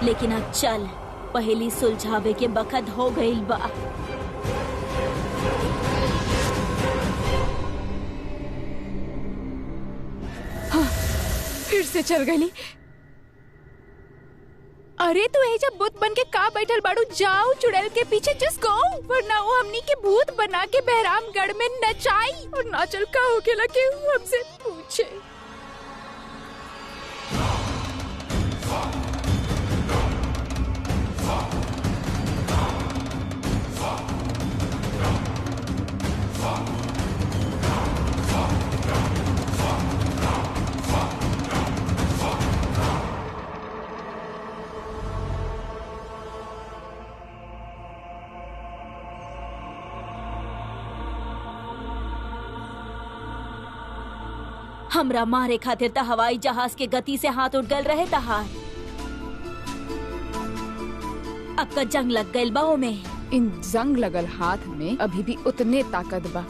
लेकिन अब चल, पहली सुलझावे के बखत हो गईल बा। हाँ, फिर से चल गई। अरे तू यही जब बुत बन के का बैठल बाड़ू, जाओ चुड़ैल के पीछे जस्ट गो, वरना वो हमनी के भूत बना के बहरामगढ़ में नचाई और नाचल का होकेला के हमसे पूछे। हमरा मारे खातिर त हवाई जहाज के गति से हाथ उठ गल रहे तहार। अब का जंग लग गइल बा ओमे। इन जंग लगल हाथ में अभी भी उतने ताकत बा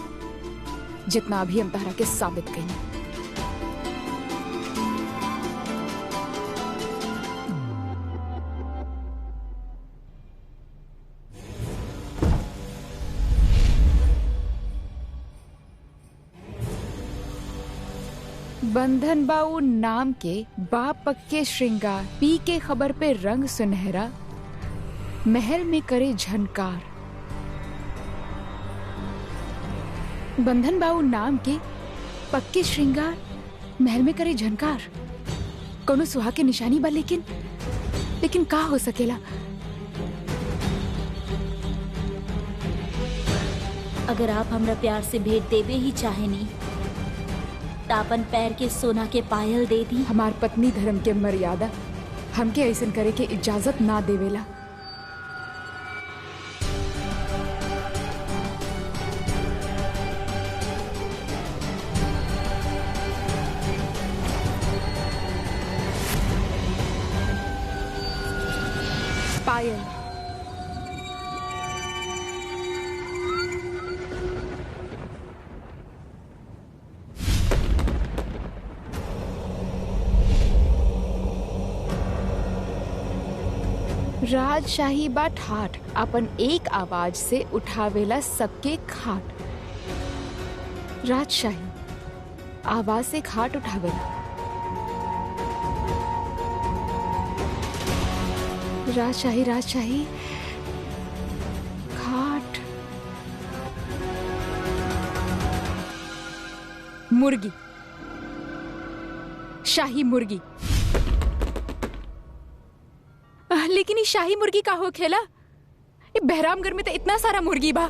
जितना अभी हम तहरा के साबित कइनी। बंधन बाऊ नाम के बाप पक्के श्रृंगार, पी के खबर पे रंग सुनहरा, महल में करे झनकार। बंधन बाऊ नाम के पक्के श्रृंगार, महल में करे झनकार। कोनो सुहा के निशानी बा, लेकिन का हो सकेला? अगर आप हमरा प्यार से भेंट देवे ही चाहेनी तापन पैर के सोना के पायल दे दी। हमार पत्नी धर्म के मर्यादा हमके ऐसन करे के इजाजत ना देवेला। पायल राजशाही बा ठाठ, अपन एक आवाज से उठावेला सबके खाट। राजशाही आवाज से खाट उठावेला। राजशाही राजशाही खाट। मुर्गी, शाही मुर्गी। लेकिन ये शाही मुर्गी का हो खेला? ये बहरामगढ़ में तो इतना सारा मुर्गी बा,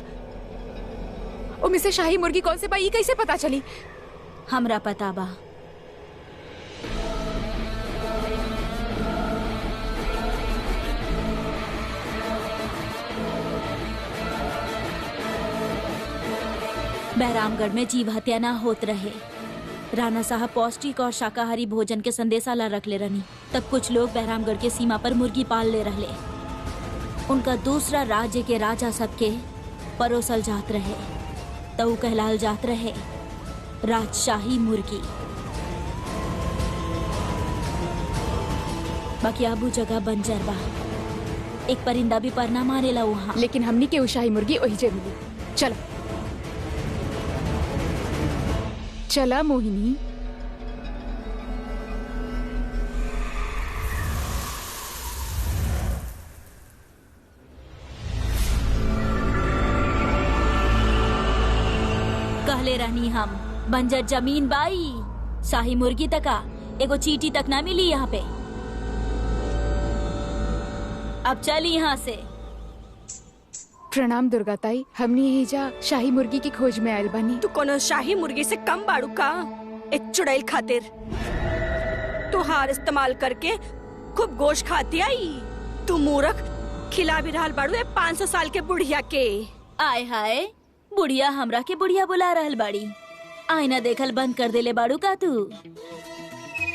उनमें से शाही मुर्गी कौन से बा ये कैसे पता चली? हमरा पता बा। बहरामगढ़ में जीव हत्या ना होत रहे। राणा साहब पौष्टिक और शाकाहारी भोजन के संदेशा ला रख ले रनी। तब कुछ लोग बहरामगढ़ के सीमा पर मुर्गी पाल ले रहले। उनका दूसरा राज्य के राजा सबके परोसल जात रहे, तो कहलाल जात रहे राजशाही मुर्गी। बाकी आबू जगह बंजर बा, एक परिंदा भी पर ना मारेला वहाँ। लेकिन हमनी के शाही मुर्गी वही जे मिली। चलो चला मोहिनी। कहले रहनी हम बंजर जमीन बाई, शाही मुर्गी तका एगो चीटी तक ना मिली यहाँ पे। अब चल यहाँ से। प्रणाम दुर्गा ताई, हमनी यही जा शाही मुर्गी की खोज में आयल बानी। तू कोनो शाही मुर्गी से कम बाड़ू का? एक चुड़ैल खातिर तू हार इस्तेमाल करके खूब गोश्त खाती आई। तू मूर्ख, खिला भी रहल बाड़ू 500 साल के बुढ़िया के। आय हाय, बुढ़िया हमरा के बुढ़िया बुला रहल बाड़ी। आईना देखल बंद कर देले बाड़ू का तू?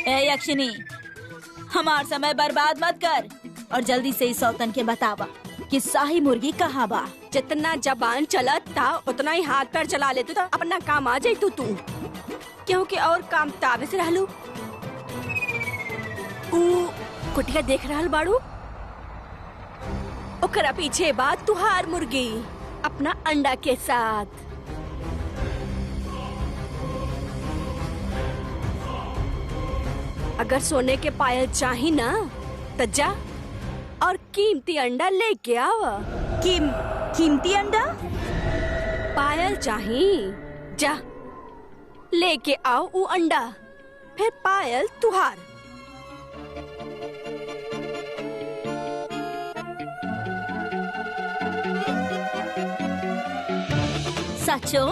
ए यक्षिनी, हमार समय बर्बाद मत कर और जल्दी से इस सौतन के बतावा कि शाही मुर्गी कहाँ बा। जितना जबान चलत था उतना ही हाथ पैर चला लेते तो अपना काम आ जाए। तू क्योंकि और काम ताबे से रहलू। कुटिया देख रहल बाड़ू, ओकरा पीछे बात तुहार मुर्गी अपना अंडा के साथ। अगर सोने के पायल चाही ना तो जा और कीमती अंडा लेके आवा। कीमती अंडा? पायल चाही, जा लेके आओ वो अंडा, फिर पायल तुहार। सचो?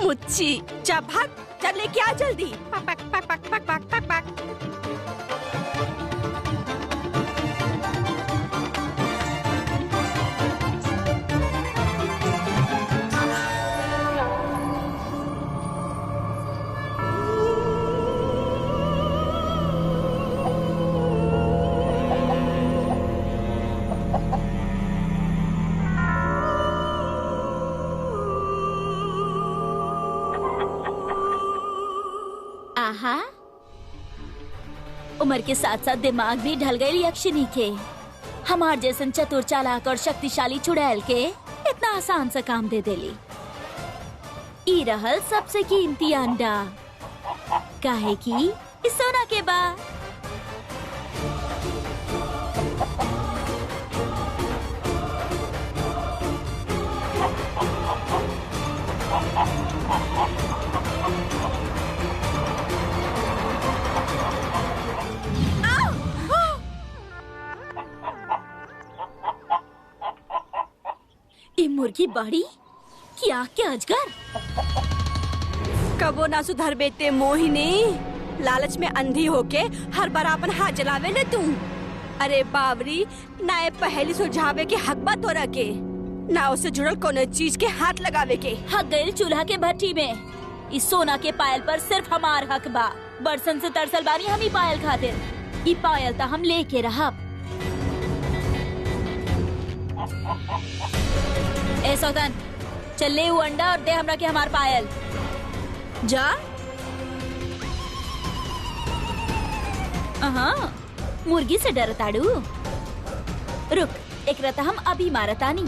मुच्ची जा भाग, चल लेके आ जल्दी। पक पक पक पक पक पक पक पक। आहा, उम्र के साथ साथ दिमाग भी ढल गई यक्षिनी के। हमार जैसन चतुर चालाक और शक्तिशाली चुड़ैल के इतना आसान सा काम दे देली। ई रहल सबसे कीमती अंडा, काहे की इस सोना के बा। मुर्गी बाड़ी क्या क्या अजगर। कबो ना सुधर बेटे मोहिनी, लालच में अंधी होके हर बार अपन हाथ जलावे न तू। अरे बावरी, ना ये पहली सुलझावे के हक बा तोरा के, ना उससे जुड़ल कोनो चीज के हाथ लगावे के। हक गइल चूल्हा के भट्टी में। इस सोना के पायल पर सिर्फ हमार हक बा। बरसन से तरसल बानी हम ही पायल खातिर। ई पायल ता हम लेके रहब। ए सौतन, चल ले वो अंडा और दे हमरा के हमार पायल। जा। मुर्गी से डरताड़ू? रुक, एक रता हम अभी मारतानी।